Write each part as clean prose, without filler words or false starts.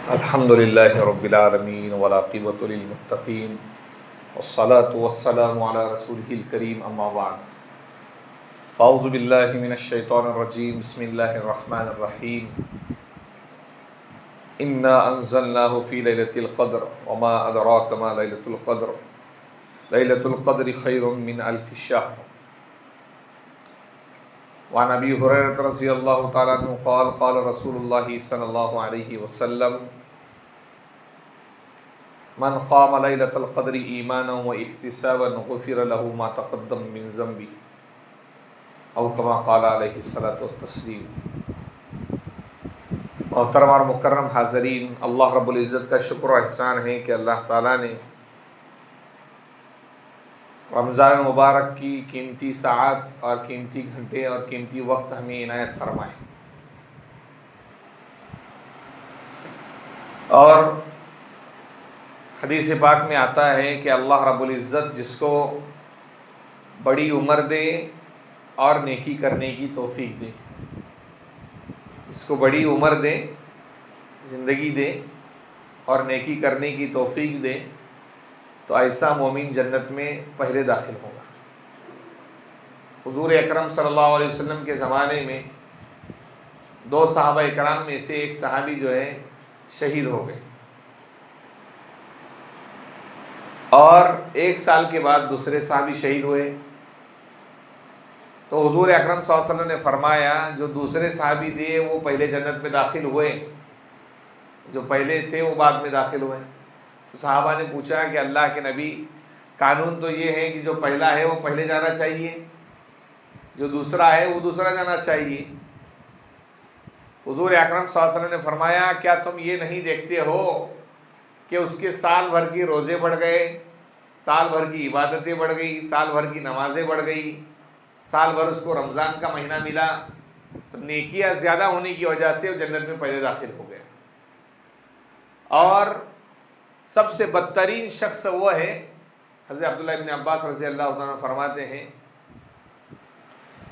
अल्हम्दुलिल्लाहि रब्बिल आलमीन वल आक़िबतु लिल मुत्तक़ीन वस्सलातु वस्सलामु अला रसूलिहिल करीम अम्मा बाद फ़अऊज़ु बिल्लाहि मिनश शैतानिर रजीम बिस्मिल्लाहिर रहमानिर रहीम इन्ना अंज़लनाहु फ़ी लैलतिल क़द्र वमा अदराका मा लैलतुल क़द्रि खैरुम मिन अल्फ़ि शहर व अन अबी हुरैरह रज़ियल्लाहु तआला अन्हु क़ाल क़ाल रसूलुल्लाहि सल्लल्लाहु अलैहि वसल्लम मन क़ाम लैलतल क़द्रि ईमानन व इह्तिसाबन गुफ़िर लहु मा तक़द्दम मिन ज़म्बि औ कमा क़ाल अलैहि सलातु वत्तस्लीम। मोहतरम और मुकर्रम हाज़रीन, अल्लाह रब्बुल इज़्ज़त का शुक्र और एहसान है कि अल्लाह ताला ने रमज़ान मुबारक की कीमती साआत और कीमती घंटे और कीमती वक्त हमें इनायत फरमाए। और हदीस पाक में आता है कि अल्लाह रब्बुल इज़्ज़त जिसको बड़ी उम्र दे और नेकी करने की तौफीक दे, जिसको बड़ी उम्र दे, ज़िंदगी दे और नेकी करने की तौफीक दे, तो ऐसा मोमिन जन्नत में पहले दाखिल होगा। हुज़ूर अकरम सल्लल्लाहु अलैहि वसल्लम के ज़माने में दो सहाबा इकराम में से एक सहाबी जो है शहीद हो गए और एक साल के बाद दूसरे सहाबी शहीद हुए। तो हुज़ूर अकरम सल्लल्लाहु अलैहि वसल्लम ने फरमाया, जो दूसरे सहाबी थे वो पहले जन्नत में दाखिल हुए, जो पहले थे वो बाद में दाखिल हुए। तो सहाबा ने पूछा कि अल्लाह के नबी, कानून तो ये है कि जो पहला है वो पहले जाना चाहिए, जो दूसरा है वो दूसरा जाना चाहिए। हुज़ूर अकरम सल्लल्लाहु अलैहि वसल्लम ने फरमाया, क्या तुम ये नहीं देखते हो कि उसके साल भर की रोज़े बढ़ गए, साल भर की इबादतें बढ़ गई, साल भर की नमाज़ें बढ़ गई, साल भर उसको रमज़ान का महीना मिला, तो नेकियां ज़्यादा होने की वजह से वो जन्नत में पहले दाखिल हो गया। और सबसे बदतरीन शख्स वो है, हज़रत अब्दुल्लाह इब्न अब्बास रज़ी अल्लाह तआला फरमाते हैं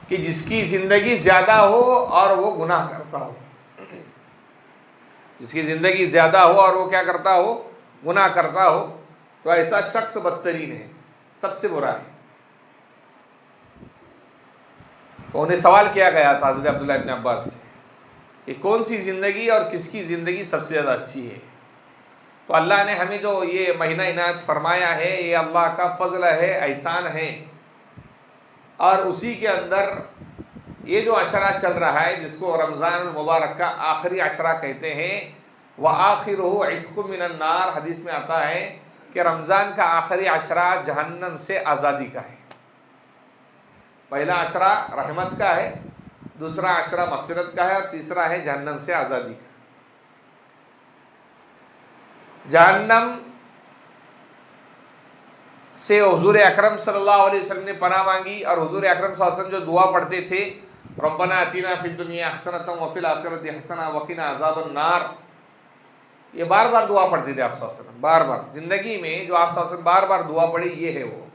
कि जिसकी ज़िंदगी ज़्यादा हो और वो गुनाह करता हो, जिसकी ज़िंदगी ज़्यादा हो और वो क्या करता हो, गुनाह करता हो, तो ऐसा शख्स बदतरीन है, सबसे बुरा है। तो उन्हें सवाल किया गया था हज़रत अब्दुल्लाह इब्न अब्बास से कि कौन सी ज़िंदगी और किसकी ज़िंदगी सबसे ज़्यादा अच्छी है। तो अल्लाह ने हमें जो ये महीना इनायत फरमाया है, ये अल्लाह का फ़ज़ल है, एहसान है। और उसी के अंदर ये जो अशरा चल रहा है, जिसको रमज़ान मुबारक का आखिरी अशरा कहते हैं, व आखिरुहु इत्क़ुम मिनन नार, हदीस में आता है कि रमज़ान का आखिरी अशरा जहन्नम से आज़ादी का है। पहला अशरा रहमत का है, दूसरा अशरा मग़फ़िरत का है और तीसरा है जहन्नम से आज़ादी का। जहन्नम से हुज़ूर अकरम सल्लल्लाहु अलैहि वसल्लम ने पनाह मांगी और हुज़ूर अकरम सल्लल्लाहु अलैहि वसल्लम जो दुआ पढ़ते थे, रब्बना आतिना फिद दुनिया हसनतम व फिल आखिरति हसना व क़िना अज़ाबन नार, ये बार बार दुआ पढ़ते थे आप सल्लल्लाहु अलैहि वसल्लम। बार बार ज़िंदगी में जो आप सल्लल्लाहु अलैहि वसल्लम बार बार दुआ पढ़ी, ये है वो,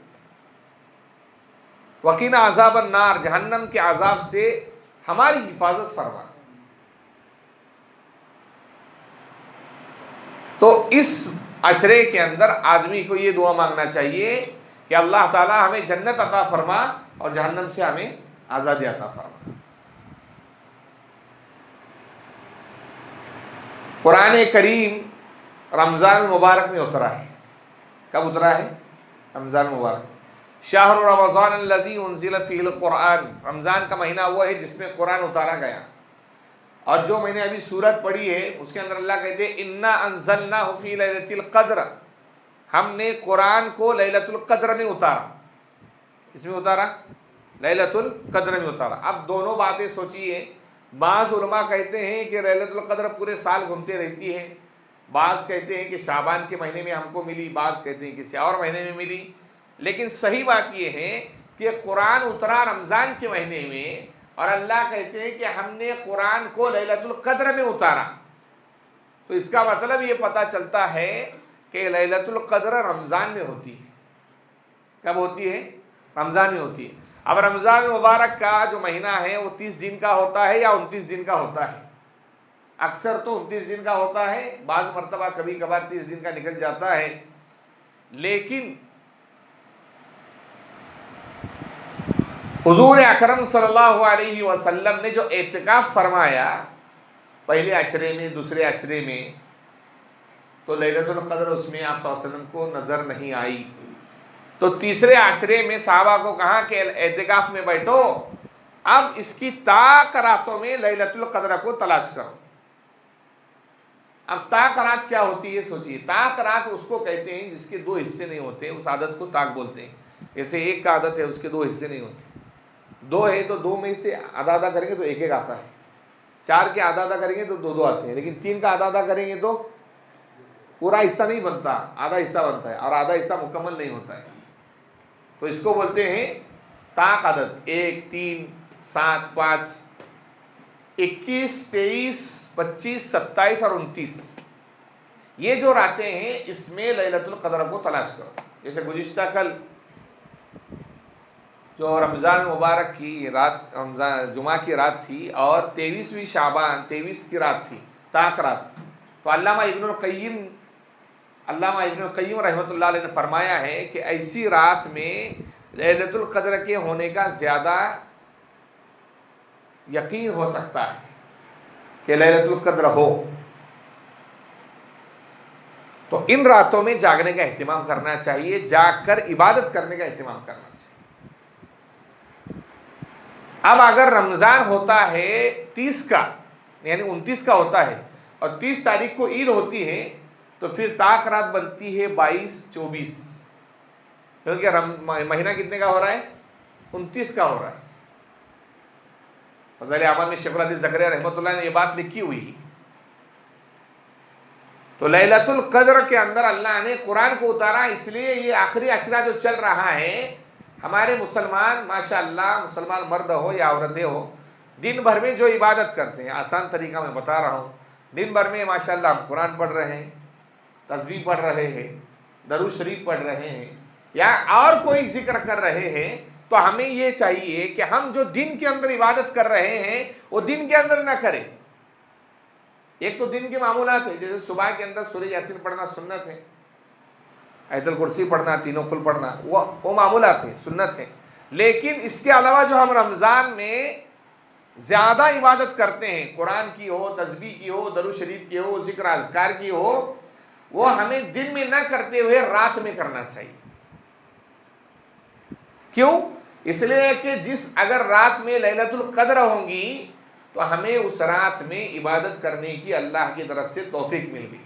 वक़ीना अज़ाबन नार, जहन्नम के अज़ाब से हमारी हिफाजत फरमा। तो इस अशरे के अंदर आदमी को ये दुआ मांगना चाहिए कि अल्लाह ताला हमें जन्नत अता फरमा और जहन्नम से हमें आज़ादी अता फरमा। कुरान करीम रमज़ान मुबारक में उतरा है। कब उतरा है? रमज़ान मुबारक। शाहरु रमज़ान अल्लज़ी उन्ज़िल फ़ीहिल क़ुरआन, रमज़ान का महीना वो है जिसमें कुरान उतारा गया। और जो मैंने अभी सूरत पढ़ी है उसके अंदर अल्लाह कहते हैं, इन्ना अंज़लनाहु फ़ी लैलतिल क़द्र, हमने कुरान को लैलतुल क़द्र में उतारा। किसमें उतारा? लैलतुल क़द्र में उतारा। अब दोनों बातें सोचिए, बाज़ उलमा कहते हैं कि लैलतुल क़द्र पूरे साल घूमते रहती है, बाज़ कहते हैं कि शाबान के महीने में हमको मिली, बाज़ कहते हैं किसी और महीने में मिली। लेकिन सही बात यह है कि कुरान उतरा रमज़ान के महीने में और अल्लाह कहते हैं कि हमने कुरान को लैलतुल क़द्र में उतारा। तो इसका मतलब ये पता चलता है कि लैलतुल क़द्र रमज़ान में होती है। कब होती है? रमज़ान में होती है। अब रमज़ान मुबारक का जो महीना है वो 30 दिन का होता है या 29 दिन का होता है? अक्सर तो 29 दिन का होता है, बाज़ मरतबा कभी कभार 30 दिन का निकल जाता है। लेकिन हुजूर अकरम सल्लल्लाहु अलैहि वसल्लम ने जो एतिकाफ फरमाया पहले अशरे में, दूसरे अशरे में, तो लैलतुल क़द्र उसमें आप सल्लल्लाहु अलैहि वसल्लम को नज़र नहीं आई। तो तीसरे आशरे में सहाबा को कहा कि एतिकाफ में बैठो, अब इसकी ताक रातों में लैलतुल क़द्र को तलाश करो। अब ताक रात क्या होती है सोचिए। ताक रात उसको कहते हैं जिसके दो हिस्से नहीं होते, उस आदत को ताक बोलते हैं। जैसे एक का आदत है उसके दो हिस्से नहीं होते, दो है तो दो में से आधा आधा करेंगे तो एक एक आता है, चार के आधा आधा करेंगे तो दो दो आते हैं, लेकिन तीन का आधा आधा करेंगे तो पूरा हिस्सा नहीं बनता, आधा हिस्सा बनता है और आधा हिस्सा मुकम्मल नहीं होता है। तो इसको बोलते हैं ताक आदत। 1, 3, 7, 5, 21, 23, 25, 27 और 29 ये जो रातें हैं इसमें लैलतुल क़द्र को तलाश करो। जैसे गुज़िश्ता कल जो रमज़ान मुबारक की रात, रमज़ान जुमा की रात थी और 23वीं शाबान 23 की रात थी, ताक रात। तो अल्लामा इब्नुल क़य्यिम रहमतुल्लाह अलैह ने फरमाया है कि ऐसी रात में लैलतुल क़द्र के होने का ज़्यादा यकीन हो सकता है कि लैलतुल क़द्र हो। तो इन रातों में जागने का एहतिमाम करना चाहिए, जागकर इबादत करने का एहतिमाम करना चाहिए। अब अगर रमज़ान होता है 30 का यानी 29 का होता है और 30 तारीख को ईद होती है, तो फिर ताक रात बनती है 22-24, क्योंकि महीना कितने का हो रहा है? 29 का हो रहा है। फ़ज़ाइल आमाल में शेख हदीस ज़करिया रहमतुल्लाह ने ये बात लिखी हुई। तो लैलतुल क़द्र के अंदर अल्लाह ने कुरान को उतारा, इसलिए ये आखिरी अशरा जो चल रहा है, हमारे मुसलमान माशाअल्लाह, मुसलमान मर्द हो या औरतें हो, दिन भर में जो इबादत करते हैं, आसान तरीका मैं बता रहा हूँ, दिन भर में माशाअल्लाह हम कुरान पढ़ रहे हैं, तस्बीह पढ़ रहे हैं, दरूद शरीफ पढ़ रहे हैं या और कोई जिक्र कर रहे हैं, तो हमें ये चाहिए कि हम जो दिन के अंदर इबादत कर रहे हैं वो दिन के अंदर ना करें। एक तो दिन के मामूलात है, जैसे सुबह के अंदर सूरह यासीन पढ़ना सुन्नत है, आयतुल कुर्सी पढ़ना, तीनों कुल पढ़ना, वो मामूलात है, सुन्नत है। लेकिन इसके अलावा जो हम रमज़ान में ज़्यादा इबादत करते हैं, कुरान की हो, तस्बीह की हो, दरूद शरीफ की हो, जिक्र अज़कार की हो, वो हमें दिन में ना करते हुए रात में करना चाहिए। क्यों? इसलिए कि अगर रात में लैलतुल क़द्र होंगी तो हमें उस रात में इबादत करने की अल्लाह की तरफ से तौफीक मिल गई।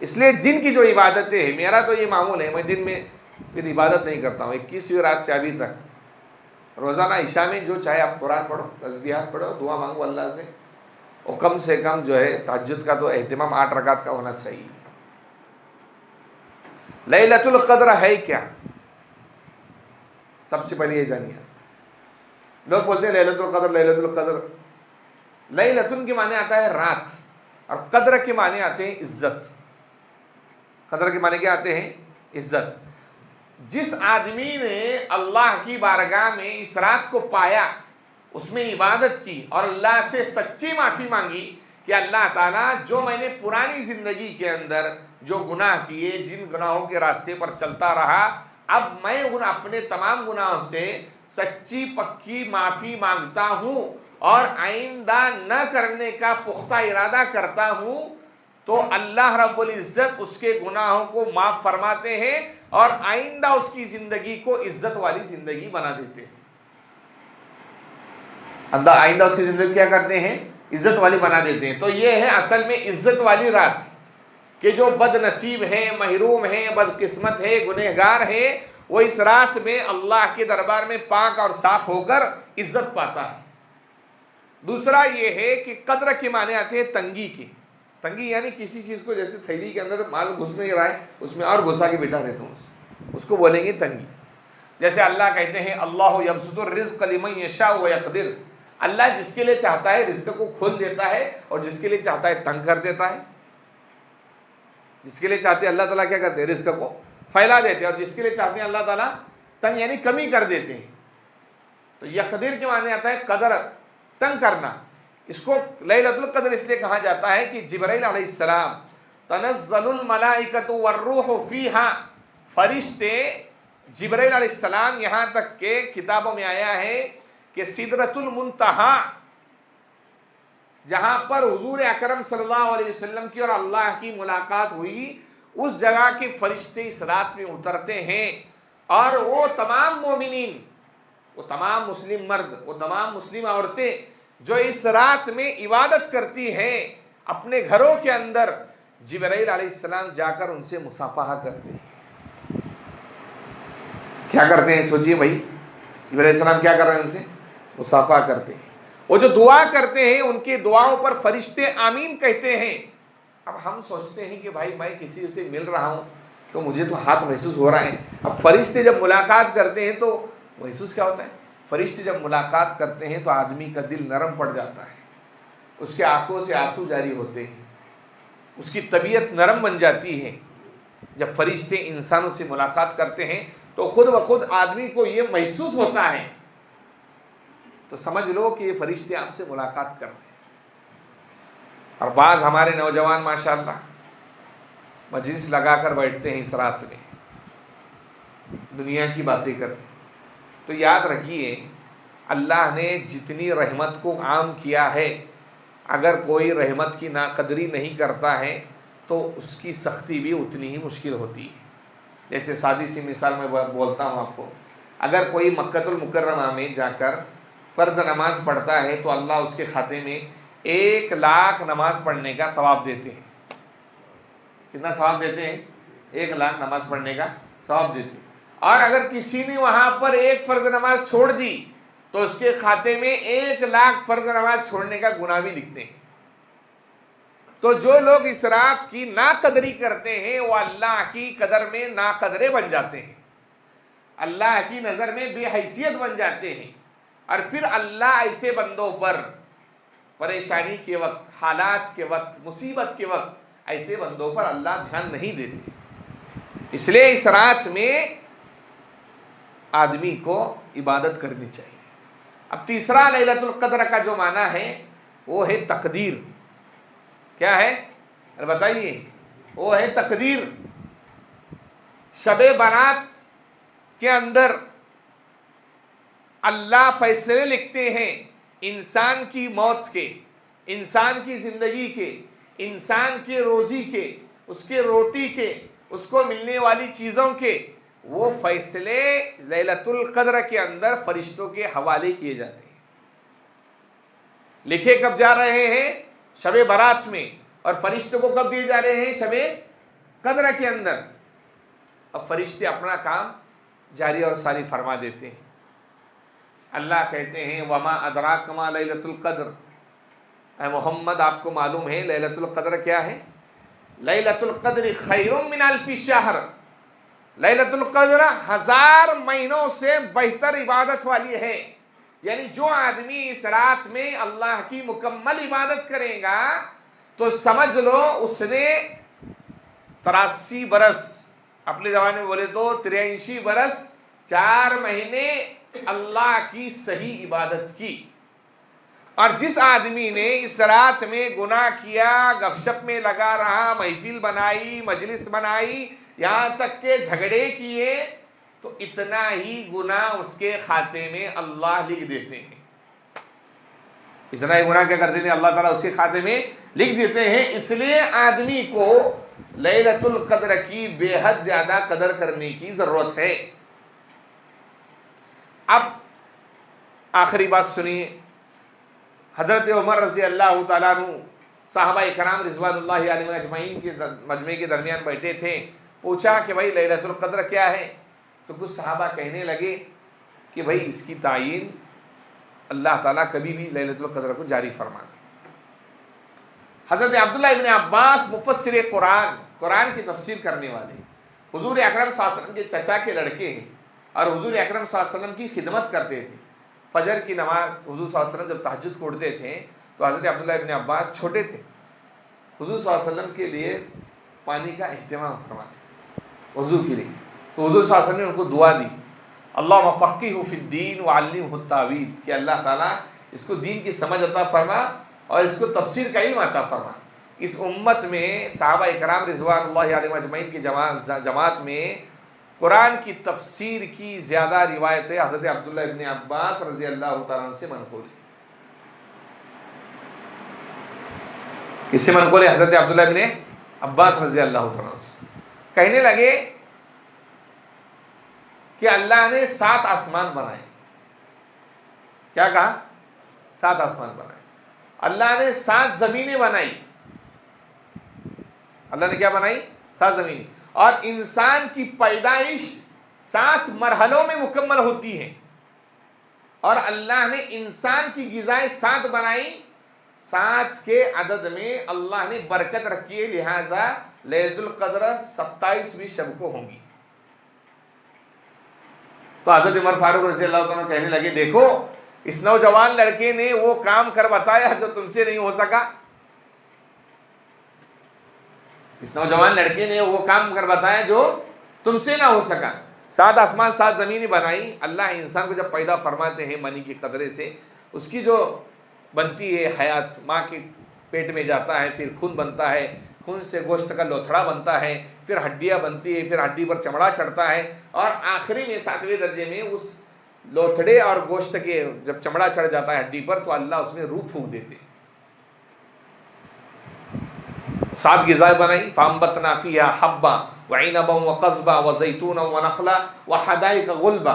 इसलिए दिन की जो इबादतें हैं, मेरा तो ये मामूल है, मैं दिन में फिर इबादत नहीं करता हूँ। 21वीं रात से अभी तक रोज़ाना ईशा में जो चाहे आप कुरान पढ़ो, तस्बीहात पढ़ो, दुआ मांगो अल्लाह से, और कम से कम जो है तहज्जुद का तो एहतिमाम 8 रकात का होना चाहिए। लैलतुल क़द्र है क्या? सबसे पहले ये जानिए। लोग बोलते हैं लैलतुल क़द्र, लैलतुल क़द्र। लैलतुन के माने आता है रात और क़द्र के माने आते हैं इज्जत। क़द्र के माने क्या आते हैं? इज्जत। जिस आदमी ने अल्लाह की बारगाह में इस रात को पाया, उसमें इबादत की और अल्लाह से सच्ची माफ़ी मांगी कि अल्लाह ताला, जो मैंने पुरानी ज़िंदगी के अंदर जो गुनाह किए, जिन गुनाहों के रास्ते पर चलता रहा, अब मैं उन अपने तमाम गुनाहों से सच्ची पक्की माफ़ी मांगता हूँ और आइंदा न करने का पुख्ता इरादा करता हूँ, तो अल्लाह रब्बुल इज़्ज़त उसके गुनाहों को माफ़ फरमाते हैं और आइंदा उसकी ज़िंदगी को इज़्ज़त वाली ज़िंदगी बना देते हैं। आइंदा उसकी ज़िंदगी क्या करते हैं? इज़्ज़त वाली बना देते हैं। तो ये है असल में इज़्ज़त वाली रात कि जो बदनसीब है, महरूम है, बदकिस्मत है, गुनहगार है, वो इस रात में अल्लाह के दरबार में पाक और साफ होकर इज्जत पाता है। दूसरा ये है कि क़द्र के माने आते हैं तंगी की। तंगी यानी किसी चीज़ को, जैसे थैली के अंदर माल घुस नहीं रहा है, उसमें और घुसा के बिठा देता हूँ, उसको बोलेंगे तंगी। जैसे अल्लाह कहते हैं अल्लाहु यबसुतुर रिज़्क़ लिमन यशाउ व यक़दिर, अल्लाह जिसके लिए चाहता है रिज़्क़ को खोल देता है और जिसके लिए चाहता है तंग कर देता है। जिसके लिए चाहते हैं अल्लाह ताला क्या करते हैं? रिज़्क़ को फैला देते हैं, और जिसके लिए चाहते हैं अल्लाह ताला तंग यानी कमी कर देते हैं। तो यक़दिर के माने आता है कदर, तंग करना। इसको लैलतुल क़द्र इसलिए कहा जाता है कि जिब्राइल अलैहिस्सलाम तनज़्ज़लुल मलाइकतु वर्रूहु फ़ीहा, फरिश्ते जिब्राइल अलैहिस्सलाम, यहाँ तक के किताबों में आया है कि सिदरतुल मुंतहा, जहाँ पर हुजूर अकरम सल्लल्लाहु अलैहि वसल्लम की और अल्लाह की मुलाकात हुई, उस जगह के फरिश्ते इस रात में उतरते हैं और वो तमाम मोमिनीन, वो तमाम मुस्लिम मर्द, वो तमाम मुस्लिम औरतें जो इस रात में इबादत करती हैं, अपने घरों के अंदर जिब्राइल अलैहिस्सलाम जाकर उनसे मुसाफहा करते हैं। क्या करते हैं सोचिए भाई, जिब्राइल अलैहिस्सलाम क्या कर रहे हैं, उनसे मुसाफहा करते हैं। वो जो दुआ करते हैं उनकी दुआओं पर फरिश्ते आमीन कहते हैं। अब हम सोचते हैं कि भाई मैं किसी से मिल रहा हूँ तो मुझे तो हाथ महसूस हो रहा है। अब फरिश्ते जब मुलाकात करते हैं तो महसूस क्या होता है, फरिश्ते जब मुलाकात करते हैं तो आदमी का दिल नरम पड़ जाता है, उसके आंखों से आंसू जारी होते हैं, उसकी तबीयत नरम बन जाती है। जब फरिश्ते इंसानों से मुलाकात करते हैं तो खुद ब खुद आदमी को ये महसूस होता है, तो समझ लो कि ये फरिश्ते आपसे मुलाकात कर रहे हैं। और बाज़ हमारे नौजवान माशाअल्लाह मजलिस लगाकर बैठते हैं इस रात में, दुनिया की बातें करते। तो याद रखिए, अल्लाह ने जितनी रहमत को आम किया है, अगर कोई रहमत की नाकदरी नहीं करता है तो उसकी सख्ती भी उतनी ही मुश्किल होती है। जैसे सादी सी मिसाल मैं बोलता हूँ आपको, अगर कोई मक्कतुल मुकर्रमा में जाकर फ़र्ज़ नमाज पढ़ता है तो अल्लाह उसके खाते में 1 लाख नमाज पढ़ने का सवाब देते हैं। कितना सवाब देते हैं? 1 लाख नमाज पढ़ने का सवाब देते हैं। और अगर किसी ने वहाँ पर 1 फ़र्ज़ नमाज छोड़ दी तो उसके खाते में 1 लाख फ़र्ज़ नमाज छोड़ने का गुनाह भी लिखते हैं। तो जो लोग इस रात की नाकदरी करते हैं वो अल्लाह की कदर में नाकदरे बन जाते हैं, अल्लाह की नज़र में बेहैसियत बन जाते हैं। और फिर अल्लाह ऐसे बंदों पर परेशानी के वक्त, हालात के वक्त, मुसीबत के वक्त ऐसे बंदों पर अल्लाह ध्यान नहीं देते। इसलिए इस रात में आदमी को इबादत करनी चाहिए। अब तीसरा लैलतुल क़द्र का जो माना है वो है तकदीर। क्या है? अरे बताइए। वो है तकदीर। शबे बारात के अंदर अल्लाह फैसले लिखते हैं इंसान की मौत के, इंसान की ज़िंदगी के, इंसान के रोज़ी के, उसके रोटी के, उसको मिलने वाली चीज़ों के। वो फैसले लैलतुल क़द्र के अंदर फरिश्तों के हवाले किए जाते हैं। लिखे कब जा रहे हैं? शबे बारात में। और फरिश्तों को कब दिए जा रहे हैं? शबे क़द्र के अंदर। अब फरिश्ते अपना काम जारी और सारी फरमा देते हैं। अल्लाह कहते हैं वमा अदराक मा लैलतुल क़द्र, ऐ मोहम्मद आपको मालूम है लैलतुल क़द्र क्या है? लैलतुल क़द्र खैरुम मिन अल्फि शहर। लैलतुल क़द्र 1000 महीनों से बेहतर इबादत वाली है। यानी जो आदमी इस रात में अल्लाह की मुकम्मल इबादत करेगा तो समझ लो उसने 83 बरस, अपने ज़माने में बोले तो 83 बरस 4 महीने अल्लाह की सही इबादत की। और जिस आदमी ने इस रात में गुनाह किया, गपशप में लगा रहा, महफिल बनाई, मजलिस बनाई, यहाँ तक के झगड़े किए, तो इतना ही गुनाह उसके खाते में अल्लाह लिख देते हैं। इतना ही गुनाह क्या करते हैं? अल्लाह ताला उसके खाते में लिख देते हैं। इसलिए आदमी को लैलतुल क़द्र की बेहद ज़्यादा कदर करने की ज़रूरत है। अब आखिरी बात सुनिए। हज़रत उमर रज़ी अल्लाह ताला अन्हु साहबा इकराम रिज़वानुल्लाहि अलैहिम अजमईन के मजमे के दरमियान बैठे थे। पूछा कि भाई लैलतुल क़द्र क्या है? तो कुछ सहाबा कहने लगे कि भाई इसकी तायीन अल्लाह ताला कभी भी लैलतुल क़द्र को जारी फरमाते। हज़रत अब्दुल्लाह इब्न अब्बास मुफस्सिर कुरान, कुरान की तफसीर करने वाले, हुज़ूर अकरम सल्लल्लाहु अलैहि वसल्लम के चचा के लड़के हैं और हुज़ूर अकरम सल्लल्लाहु अलैहि वसल्लम की खिदमत करते थे। फजर की नमाज हुज़ूर सल्लल्लाहु अलैहि वसल्लम जब तहज्जुद पढ़ते थे तो हज़रत अब्दुल्लाह इब्न अब्बास छोटे थे, हुज़ूर सल्लल्लाहु अलैहि वसल्लम के लिए पानी का एहतिमाम फरमाते वज़ू के लिए। तो हुज़ूर सल्लल्लाहु अलैहि वसल्लम ने उनको दुआ दी, अल्लाहुम्मा फ़क़्क़िहु फ़िद्दीन व अल्लिमहु तावील, कि अल्लाह ताला इसको दीन की समझ अता फरमा और इसको तफसीर का इल्म अता फरमा। इस उम्मत में सहाबा इकराम रिज़वानुल्लाहि अलैहिम अजमईन की जमात में कुरान की तफसीर की ज़्यादा रिवायतें हज़रत अब्दुल्ला इब्न अब्बास रज़ी अल्लाह तआला अन्हु से मनक़ूल है। किससे मनक़ूल है? हज़रत अब्दुल्ला इब्न अब्बास रज़ी अल्लाह तआला अन्हु से। कहने लगे कि अल्लाह ने 7 आसमान बनाए। क्या कहा? 7 आसमान बनाए। अल्लाह ने 7 ज़मीनें बनाई। अल्लाह ने क्या बनाई? 7 ज़मीनें। और इंसान की पैदाइश 7 मरहलों में मुकम्मल होती है। और अल्लाह ने इंसान की ग़िज़ाएं 7 बनाई। 7 के अदद में अल्लाह ने बरकत रखी है, लिहाजा लैलतुल क़द्र 27वीं शब को होंगी। तो हज़रत उमर फारूक रज़ियल्लाहु अन्हु कहने लगे, देखो इस नौजवान लड़के ने वो काम कर बताया जो तुमसे नहीं हो सका। इस नौजवान लड़के ने वो काम कर बताया जो तुमसे ना हो सका। 7 आसमान 7 ज़मीनें बनाई। अल्लाह इंसान को जब पैदा फरमाते हैं मनी के कतरे से, उसकी जो बनती है हयात, माँ के पेट में जाता है, फिर खून बनता है, खून से गोश्त का लोथड़ा बनता है, फिर हड्डियाँ बनती है, फिर हड्डी पर चमड़ा चढ़ता है, और आखिरी में 7वें दर्जे में उस लोथड़े और गोश्त के जब चमड़ा चढ़ जाता है हड्डी पर, तो अल्लाह उसमें रूह फूंक देते। 7 ग़िज़ाएं बनाई। फ़अंबतना फ़ीहा हब्बा व इनबा व क़ज़्बा व ज़ैतूना व नख़ला व हदाइक़ गुल्बा।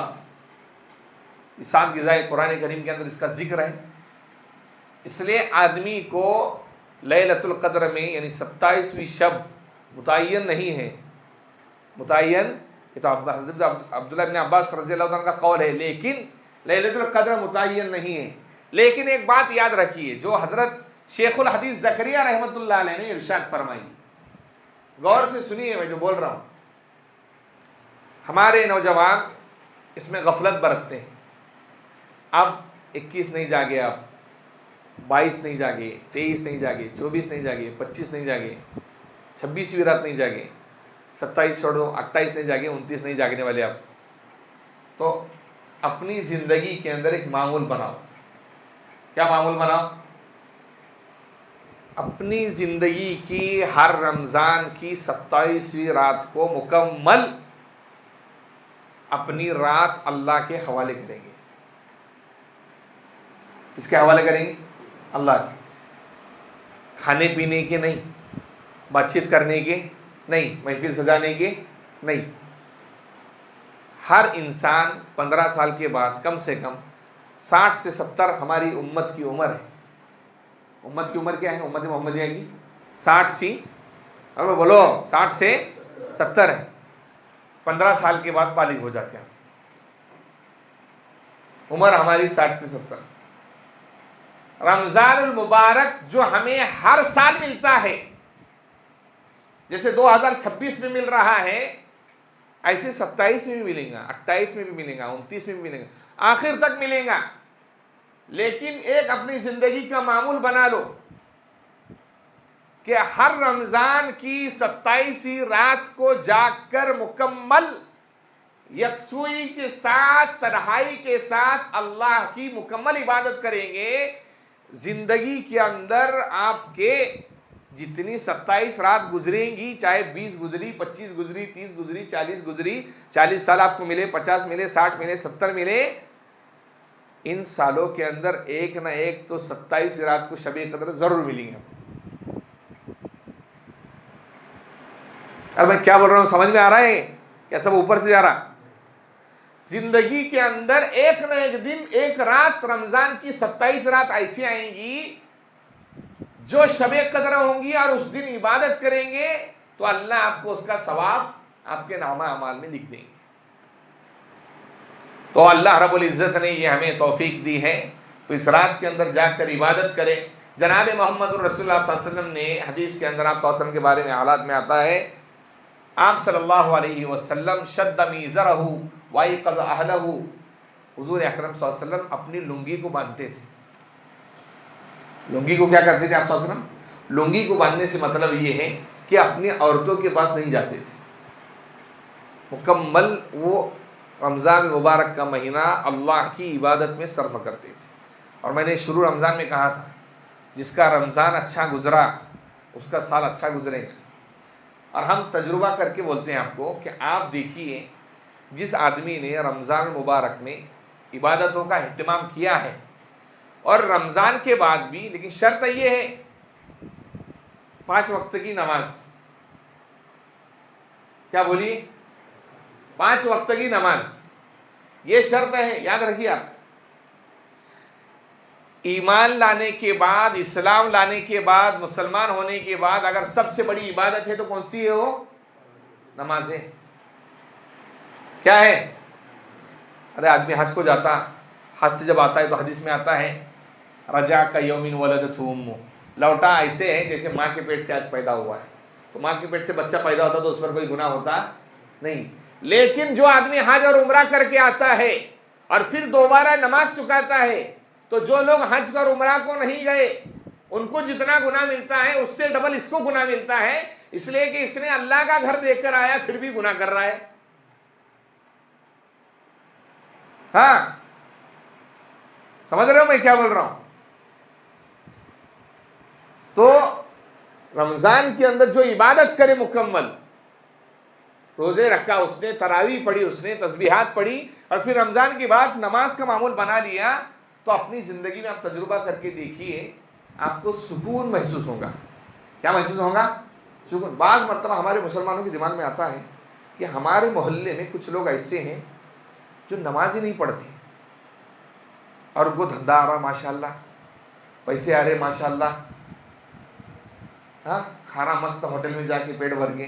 ये 7 ग़िज़ाएं कुरान करीम के अंदर इसका जिक्र है। इसलिए आदमी को लैलतुल क़द्र में यानी 27वीं शब मुतय्यन नहीं है। मुतय्यन ये तो हज़रत अब्दुल्ला इब्न अब्बास रज़ियल्लाहु अन्हु का कौल है, लेकिन लैलतुल क़द्र मुतय्यन नहीं है। लेकिन एक बात याद रखिए जो हज़रत शेखुल हदीस ज़करिया रहमतुल्लाह अलैह ने इरशाद फरमाई, गौर से सुनिए मैं जो बोल रहा हूँ। हमारे नौजवान इसमें गफलत बरतते हैं। अब 21 नहीं जागे, आप 22 नहीं जागे, 23 नहीं जागे, 24 नहीं जागे, 25 नहीं जागे, 26वीं रात नहीं जागे, 27 छोड़ो, 28 नहीं जागे, 29 नहीं जागने वाले आप। तो अपनी ज़िंदगी के अंदर एक मामूल बनाओ। क्या मामूल बनाओ? अपनी ज़िंदगी की हर रमज़ान की 27वीं रात को मुकम्मल अपनी रात अल्लाह के हवाले करेंगे। किसके हवाले करेंगे? अल्लाह के। खाने पीने के नहीं, बातचीत करने के नहीं, महफिल सजाने के नहीं। हर इंसान 15 साल के बाद कम से कम 60 से 70 हमारी उम्मत की उम्र है। उम्मत की उम्र क्या है? उम्मत मोहम्मदिया की 60 सी, अगर बोलो 60 से 70 है। 15 साल के बाद बालिग हो जाते हैं। उम्र हमारी 60 से 70। रमज़ानुल मुबारक जो हमें हर साल मिलता है, जैसे 2026 में मिल रहा है, ऐसे 27 में भी मिलेगा, 28 में भी मिलेगा, 29 में भी मिलेगा, आखिर तक मिलेगा। लेकिन एक अपनी ज़िंदगी का मामूल बना लो कि हर रमज़ान की 27वीं रात को जागकर मुकम्मल यकसुई के साथ, तन्हाई के साथ अल्लाह की मुकम्मल इबादत करेंगे। ज़िंदगी के अंदर आपके जितनी 27 रात गुजरेंगी, चाहे 20 गुजरी, 25 गुजरी, 30 गुजरी, 40 गुजरी, 40 साल आपको मिले, 50 मिले, 60 मिले, 70 मिले, इन सालों के अंदर एक ना एक तो 27 रात को शब कद्र ज़रूर मिलेंगे। अब मैं क्या बोल रहा हूँ समझ में आ रहा है क्या? सब ऊपर से जा रहा। जिंदगी के अंदर एक न एक दिन, एक रात, रमज़ान की 27 रात ऐसी आएंगी जो शब कद्र होंगी, और उस दिन इबादत करेंगे तो अल्लाह आपको उसका सवाब आपके नामा अमाल में लिख देंगे। तो अल्लाह रब्बुल इज़्ज़त ने ये हमें तौफीक दी है, तो इस रात के अंदर जाकर इबादत करें। जनाब मोहम्मद रसूलुल्लाह सल्लल्लाहु अलैहि वसल्लम ने हदीस के अंदर आप सल्लल्लाहु अलैहि वसल्लम के बारे में हालात में आता है, आप सल्लल्लाहु अलैहि वसल्लम शद्द मीज़रहु वयक़ज़ अहलहु, हुज़ूर अकरम सल्लल्लाहु अलैहि वसल्लम अपनी लुंगी को बांधते थे। लुंगी को क्या करते थे आप सल्लल्लाहु अलैहि वसल्लम? लुंगी को बांधने से मतलब ये है कि अपनी औरतों के पास नहीं जाते थे। मुकम्मल वो रमज़ान मुबारक का महीना अल्लाह की इबादत में सर्फ करते थे। और मैंने शुरू रमज़ान में कहा था, जिसका रमज़ान अच्छा गुजरा उसका साल अच्छा गुजरेगा। और हम तजुर्बा करके बोलते हैं आपको कि आप देखिए, जिस आदमी ने रमज़ान मुबारक में इबादतों का अहतमाम किया है और रमज़ान के बाद भी, लेकिन शर्त ये है 5 वक्त की नमाज, क्या बोलिए, 5 वक्त की नमाज, ये शर्त है, याद रखिए आप। ईमान लाने के बाद, इस्लाम लाने के बाद, मुसलमान होने के बाद अगर सबसे बड़ी इबादत है तो कौन सी है वो? नमाज है। क्या है? अरे आदमी हज को जाता, हज से जब आता है तो हदीस में आता है रजा का यौमिन वलदतहु उम्मुहु, लौटा ऐसे है जैसे माँ के पेट से आज पैदा हुआ है। तो माँ के पेट से बच्चा पैदा होता तो उस पर कोई गुनाह होता नहीं। लेकिन जो आदमी हज और उम्रा करके आता है और फिर दोबारा नमाज चुकाता है, तो जो लोग हज और उम्रा को नहीं गए उनको जितना गुनाह मिलता है उससे डबल इसको गुनाह मिलता है, इसलिए कि इसने अल्लाह का घर देखकर आया फिर भी गुनाह कर रहा है। हाँ, समझ रहे हो मैं क्या बोल रहा हूं? तो रमजान के अंदर जो इबादत करे मुकम्मल, रोजे रखा उसने, तरावी पढ़ी उसने, तस्बीहात पढ़ी और फिर रमजान के बाद नमाज का मामूल बना लिया, तो अपनी जिंदगी में आप तजुर्बा करके देखिए, आपको सुकून महसूस होगा। क्या महसूस होगा? सुकून। बाज़ मरतबा हमारे मुसलमानों के दिमाग में आता है कि हमारे मोहल्ले में कुछ लोग ऐसे हैं जो नमाज ही नहीं पढ़ते और उनको धंधा आ रहा माशाल्लाह, पैसे आ रहे माशाल्लाह, हाँ, खाना मस्त होटल में जाके पेट भर के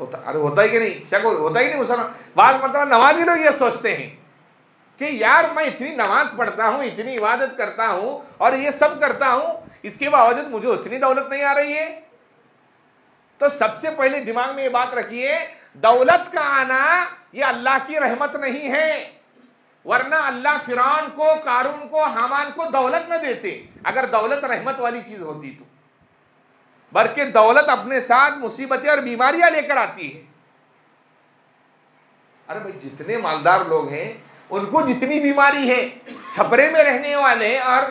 होता। अरे होता ही कि नहीं? शक होता ही नहीं मुसलमान। बाज़ मतलब नमाजी लोग ये सोचते हैं कि यार मैं इतनी नमाज पढ़ता हूँ, इतनी इबादत करता हूँ और ये सब करता हूँ, इसके बावजूद मुझे उतनी दौलत नहीं आ रही है। तो सबसे पहले दिमाग में ये बात रखिए, दौलत का आना ये अल्लाह की रहमत नहीं है, वरना अल्लाह फिरौन को, कारून को, हामान को दौलत न देते अगर दौलत रहमत वाली चीज होती तो। बल्कि दौलत अपने साथ मुसीबतें और बीमारियां लेकर आती है। अरे भाई, जितने मालदार लोग हैं उनको जितनी बीमारी है, छपरे में रहने वाले और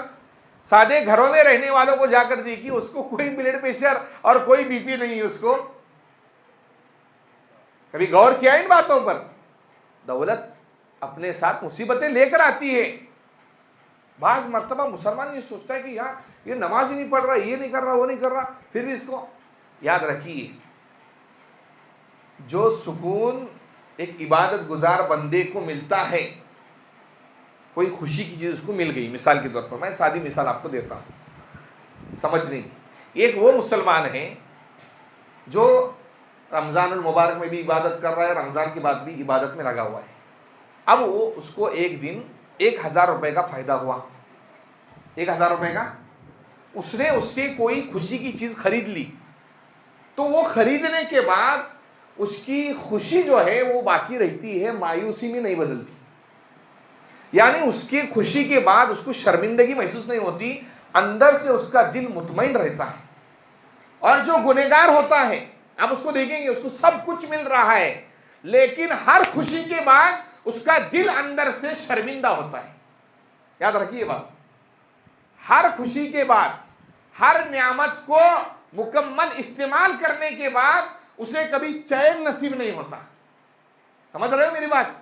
सादे घरों में रहने वालों को जाकर देखिए, उसको कोई ब्लड प्रेशर और कोई बीपी नहीं है उसको। कभी गौर किया इन बातों पर? दौलत अपने साथ मुसीबतें लेकर आती है। बाज़ मर्तबा मुसलमान ये सोचता है कि यार ये नमाज ही नहीं पढ़ रहा, ये नहीं कर रहा, वो नहीं कर रहा, फिर भी इसको। याद रखिए, जो सुकून एक इबादत गुजार बंदे को मिलता है, कोई खुशी की चीज़ उसको मिल गई, मिसाल के तौर पर मैं सादी मिसाल आपको देता हूँ समझने की। एक वो मुसलमान है जो रमज़ानुल मुबारक में भी इबादत कर रहा है, रमज़ान के बाद भी इबादत में लगा हुआ है। अब वो उसको एक दिन 1000 रुपये का फ़ायदा हुआ, 1000 रुपये का। उसने उससे कोई खुशी की चीज़ खरीद ली, तो वो खरीदने के बाद उसकी खुशी जो है वो बाकी रहती है, मायूसी में नहीं बदलती। यानी उसकी खुशी के बाद उसको शर्मिंदगी महसूस नहीं होती, अंदर से उसका दिल मुतमईन रहता है। और जो गुनहगार होता है, आप उसको देखेंगे, उसको सब कुछ मिल रहा है, लेकिन हर खुशी के बाद उसका दिल अंदर से शर्मिंदा होता है। याद रखिए बात, हर खुशी के बाद, हर नियामत को मुकम्मल इस्तेमाल करने के बाद उसे कभी चैन नसीब नहीं होता। समझ रहे हो मेरी बात?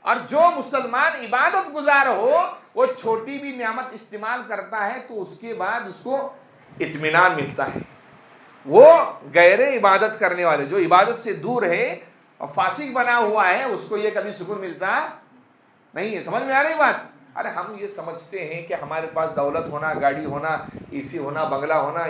और जो मुसलमान इबादत गुजार हो, वो छोटी भी नियामत इस्तेमाल करता है तो उसके बाद उसको इत्मीनान मिलता है। वो गैर इबादत करने वाले, जो इबादत से दूर है और फासिक बना हुआ है, उसको ये कभी सुकून मिलता नहीं है। समझ में आ रही बात? अरे हम ये समझते हैं कि हमारे पास दौलत होना, गाड़ी होना, एसी होना, बंगला होना,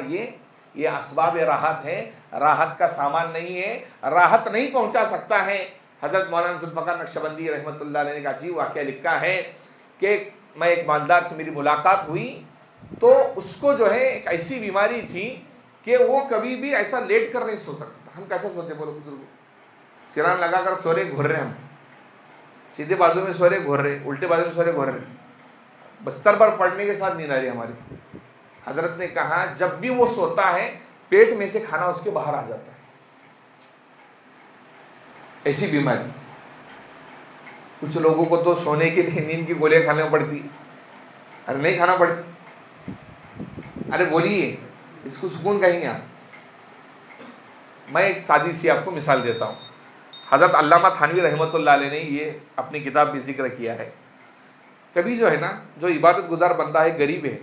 ये असबाब राहत है, राहत का सामान नहीं है, राहत नहीं पहुंचा सकता है। हज़रत मौलाना जुल्फ़िकार नक्शबंदी रहमतुल्लाह अलैह ने का अजीब वाक़या लिखा है कि मैं एक मालदार से मेरी मुलाकात हुई, तो उसको जो है एक ऐसी बीमारी थी कि वो कभी भी ऐसा लेट कर नहीं सो सकता। हम कैसा सोते, बोलो बुजुर्ग? सिरान लगा कर सो रहे, घूर रहे, हम सीधे बाजू में सो रहे, घूर रहे, उल्टे बाजू में सो रहे, घूर रहे, बस्तर पर पड़ने के साथ नींद आ रही हमारी। हजरत ने कहा जब भी वो सोता है पेट में से खाना उसके बाहर आ जाता है। ऐसी बीमारी। कुछ लोगों को तो सोने के लिए नींद की गोलियां खाने पड़ती, अरे नहीं खाना पड़ती। अरे बोलिए, इसको सुकून कहेंगे आप? मैं एक सादी सी आपको मिसाल देता हूँ। हज़रत अल्लामा थानवी रहमतुल्लाह अलैह ने ये अपनी किताब में जिक्र किया है। कभी जो है ना, जो इबादत गुजार बंदा है, गरीब है,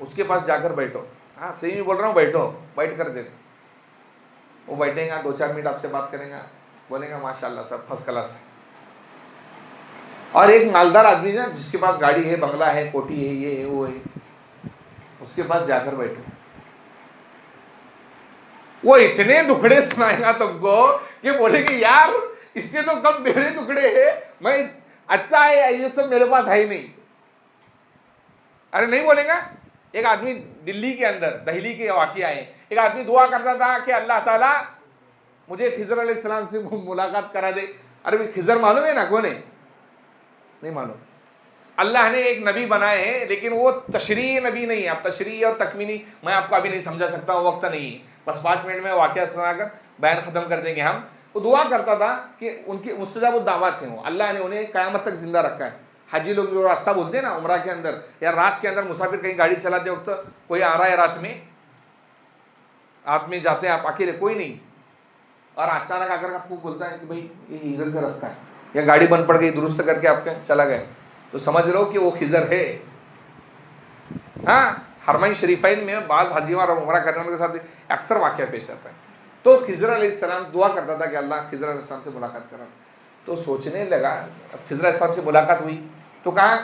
उसके पास जाकर बैठो। हाँ सही में बोल रहा हूँ, बैठो, बैठ कर देखो। वो बैठेगा, 2-4 मिनट आपसे बात करेगा, बोलेगा माशाल्लाह सब फर्स्ट क्लास है। और एक मालदार आदमी ना, जिसके पास गाड़ी है, बंगला है, कोठी है, ये है वो है, उसके पास जाकर बैठो, वो इतने दुखड़े सुनाएगा तुमको कि बोलेंगे यार इससे तो कम मेरे दुखड़े है, मैं अच्छा है, ये सब मेरे पास है ही नहीं। अरे नहीं बोलेगा? एक आदमी दिल्ली के अंदर, दहली के वाक़या है, एक आदमी दुआ करता था कि अल्लाह ताला मुझे खिज़र अलैहिस्सलाम से मुलाकात करा दे। अरे भाई खिज़र मालूम है ना कौन है? नहीं मालूम। अल्लाह ने एक नबी बनाए हैं, लेकिन वो तशरीह नबी नहीं है। अब तशरीह और तकमीनी मैं आपको अभी नहीं समझा सकता हूँ, वक्त नहीं है। बस 5 मिनट में वाक़या सुनाकर बयान ख़त्म कर देंगे हम। वो दुआ करता था कि उनकी मुस्तजाब दावत थे, वो अल्लाह ने उन्हें क़यामत तक ज़िंदा रखा है। हाजी लोग जो रास्ता बोलते हैं ना उम्रा के अंदर या रात के अंदर, मुसाफिर कहीं गाड़ी चलाते वक्त कोई आ रहा है रात में जाते हैं आप अकेले, कोई नहीं, और अचानक आकर आपको बोलता है कि भाई ये इधर से रास्ता है, या गाड़ी बंद पड़ गई, दुरुस्त करके आपके चला गए, तो समझ लो कि वो खिज़र है। हाँ, हरमैन शरीफैन में बाज़ हाजियों और उम्रा करने वालों के साथ अक्सर वाक़या पेश आता है। तो खिज़र अलैहिस्सलाम दुआ करता था कि अल्लाह खिज़र अलैहिस्सलाम से मुलाकात करा। तो सोचने लगा, अब खिज़र अलैहिस्सलाम से मुलाकात हुई तो कहा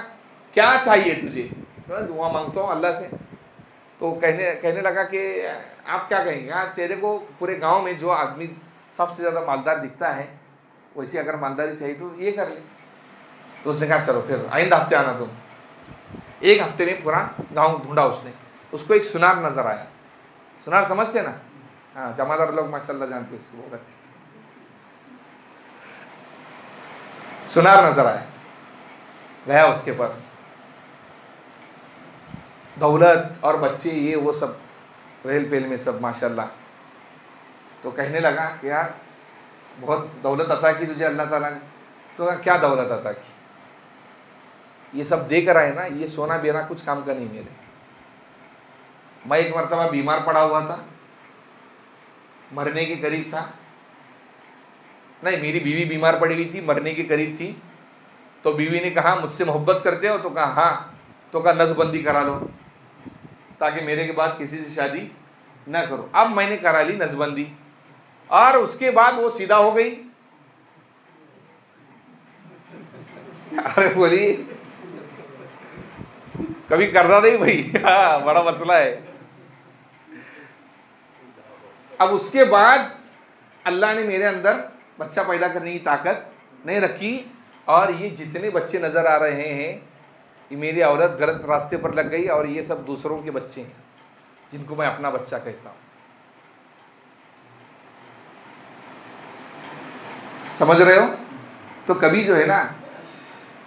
क्या चाहिए तुझे? तो दुआ मांगता हूँ अल्लाह से। तो कहने लगा कि आप क्या कहेंगे? हाँ, तेरे को पूरे गाँव में जो आदमी सबसे ज़्यादा मालदार दिखता है, वैसे अगर मालदारी चाहिए तो ये कर ले। तो उसने कहा चलो फिर आइंदा हफ्ते आना तुम। एक हफ्ते में पूरा गांव ढूंढा उसने, उसको एक सुनार नज़र आया। सुनार समझते ना? हाँ, जमादार लोग माशाल्लाह जानते इसको बहुत अच्छे से। सुनार नज़र आया, गया उसके पास, दौलत और बच्चे ये वो सब रेल पेल में सब माशाल्लाह। तो कहने लगा कि यार बहुत दौलत अता की तुझे अल्लाह ताला ने। तो कहा क्या दौलत अता की? ये सब दे कर आए ना, ये सोना बेना कुछ काम का नहीं मेरे। मैं एक मरतबा बीमार पड़ा हुआ था, मरने के करीब था, नहीं मेरी बीवी बीमार पड़ी हुई थी, मरने के करीब थी। तो बीवी ने कहा मुझसे मोहब्बत करते हो? तो कहा हाँ। तो कहा नज़बंदी करा लो ताकि मेरे के बाद किसी से शादी ना करो। अब मैंने करा ली नज़बंदी, और उसके बाद वो सीधा हो गई। अरे बोली कभी करना नहीं भाई, हाँ बड़ा मसला है। अब उसके बाद अल्लाह ने मेरे अंदर बच्चा पैदा करने की ताकत नहीं रखी, और ये जितने बच्चे नज़र आ रहे हैं ये मेरी औरत गलत रास्ते पर लग गई, और ये सब दूसरों के बच्चे हैं जिनको मैं अपना बच्चा कहता हूँ। समझ रहे हो? तो कभी जो है ना,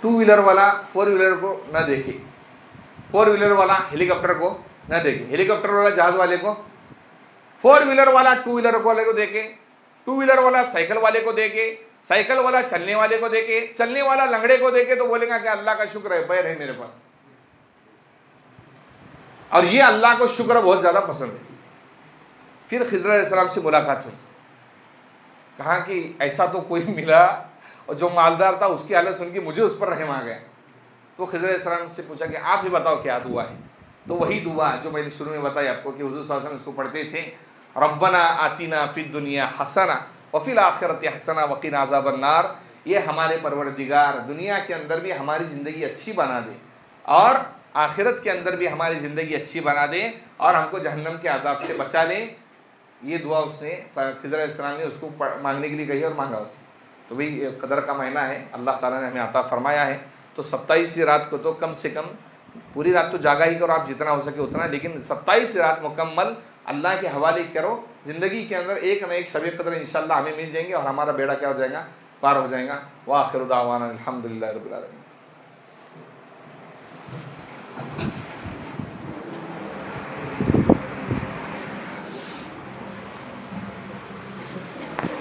2 व्हीलर वाला 4 व्हीलर को न देखे, 4 व्हीलर वाला हेलीकॉप्टर को न देखे, हेलीकॉप्टर वाला जहाज वाले को, 4 व्हीलर वाला 2 व्हीलर वाले को देखे, 2 व्हीलर वाला साइकिल वाले को देखे, साइकिल वाला चलने वाले को देखे, चलने वाला लंगड़े को देखे, तो बोलेगा कि अल्लाह का शुक्र है पैर है मेरे पास। और ये अल्लाह को शुक्र बहुत ज़्यादा पसंद है। फिर खिज़र अलैहिस्सलाम से मुलाकात हुई, कहा कि ऐसा तो कोई मिला, और जो मालदार था उसकी हालत सुन के मुझे उस पर रहम आ गया। तो खिज़र अलैहिस्सलाम से पूछा कि आप ही बताओ क्या दुआ है? तो वही दुआ जो मैंने शुरू में बताई आपको कि हुज़ूर सल्लल्लाहु अलैहि वसल्लम इसको पढ़ते थे, रब्बना आतिना फिद दुनिया हसना व फिल आखिरति हसना व क़िना अज़ाबन नार। ये हमारे परवरदिगार दुनिया के अंदर भी हमारी ज़िंदगी अच्छी बना दे, और आखिरत के अंदर भी हमारी ज़िंदगी अच्छी बना दे, और हमको जहन्नम के अज़ाब से बचा ले। ये दुआ उसने खिज़र अलैहिस्सलाम ने उसको मांगने के लिए कही, और मांगा उसने। तो भाई कदर का महीना है, अल्लाह ताला ने हमें अता फरमाया है। तो 27 रात को तो कम से कम, पूरी रात तो जागा ही करो आप जितना हो सके उतना, लेकिन 27 रात मुकम्मल अल्लाह के हवाले करो। ज़िंदगी के अंदर एक न एक शब कदर इंशाअल्लाह हमें मिल जाएंगे, और हमारा बेड़ा क्या हो जाएगा? पार हो जाएगा। व आखिरु दावाना अल्हम्दुलिल्लाहि रब्बिल आलमीन।